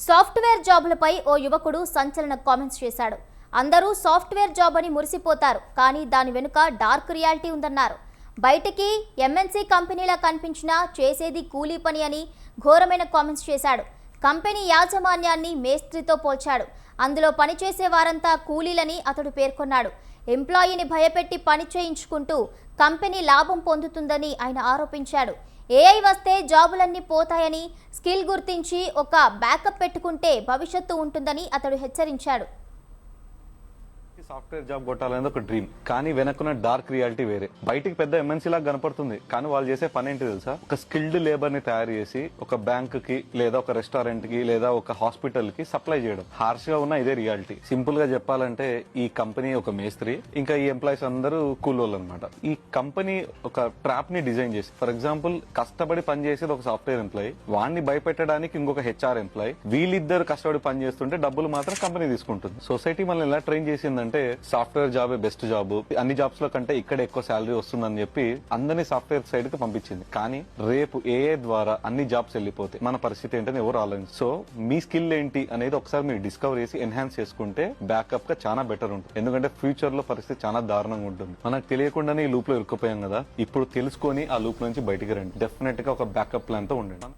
Software జాబులపై ఓ యువకుడు సంచలన comments చేశాడు. అందరూ సాఫ్ట్వేర్ జాబ్ అని మురిసిపోతారు, కానీ దాని వెనుక డార్క్ రియాలిటీ ఉందన్నారు. బయటికి ఎంఎన్సీ కంపెనీలా కనిపించినా చేసేది కూలీ పని అని ఘోరమైన కామెంట్స్ చేశాడు. కంపెనీ యాజమాన్యాన్ని మేస్త్రితో పోల్చాడు. అందులో పనిచేసే వారంతా కూలీలని అతడు పేర్కొన్నాడు. ఎంప్లాయీని భయపెట్టి పని చేయించుకుంటూ కంపెనీ లాభం పొందుతుందని ఆయన ఆరోపించాడు. ఏఐ వస్తే జాబులన్నీ పోతాయని, స్కిల్ గుర్తించి ఒక బ్యాకప్ పెట్టుకుంటే భవిష్యత్తు ఉంటుందని అతడు హెచ్చరించాడు. సాఫ్ట్వేర్ జాబ్ కొట్టాలనేది ఒక డ్రీమ్, కానీ వెనక్కున్న డార్క్ రియాలిటీ వేరే. బయటికి పెద్ద ఎంఎన్సీ లాగా కనపడుతుంది, కానీ వాళ్ళు చేసే పని ఏంటి తెలుసా? ఒక స్కిల్డ్ లేబర్ ని తయారు చేసి ఒక బ్యాంక్ కి లేదా ఒక రెస్టారెంట్ కి లేదా ఒక హాస్పిటల్ కి సప్లై చేయడం. హార్ష్ గా ఉన్న ఇదే రియాలిటీ. సింపుల్ గా చెప్పాలంటే ఈ కంపెనీ ఒక మేస్త్రి, ఇంకా ఈ ఎంప్లాయీస్ అందరూ కూలోళ్ళు అనమాట. ఈ కంపెనీ ఒక ట్రాప్ ని డిజైన్ చేసి, ఫర్ ఎగ్జాంపుల్ కష్టపడి పని చేసేది ఒక సాఫ్ట్వేర్ ఎంప్లాయీ, వాడిని భయపెట్టడానికి ఇంకొక హెచ్ఆర్ ఎంప్లాయీ, వీళ్ళిద్దరు కష్టపడి పని చేస్తుంటే డబ్బులు మాత్రం కంపెనీ తీసుకుంటుంది. సొసైటీ మనల్ని ఎలా ట్రైన్ చేసిందంటే సాఫ్ట్వేర్ జాబే బెస్ట్ జాబ్, అన్ని జాబ్స్ లో కంటే ఇక్కడ ఎక్కువ శాలరీ వస్తుందని చెప్పి అందరినీ సాఫ్ట్వేర్ సైడ్ కి పంపించింది. కానీ రేపు ఏఏ ద్వారా అన్ని జాబ్స్ వెళ్ళిపోతే మన పరిస్థితి ఏంటని ఎవరు ఆలోచించారు. సో మీ స్కిల్ ఏంటి అనేది ఒకసారి మీరు డిస్కవర్ చేసి ఎన్హాన్స్ చేసుకుంటే బ్యాకప్ గా చాలా బెటర్ ఉంటుంది. ఎందుకంటే ఫ్యూచర్ లో పరిస్థితి చాలా దారుణంగా ఉంటుంది. మనకు తెలియకుండానే ఈ లూప్ లో ఇరుక్కుపోయాం కదా, ఇప్పుడు తెలుసుకొని ఆ లూప్ నుంచి బయటికి రండి. డెఫినెట్ గా ఒక బ్యాకప్ ప్లాన్ తో ఉండండి.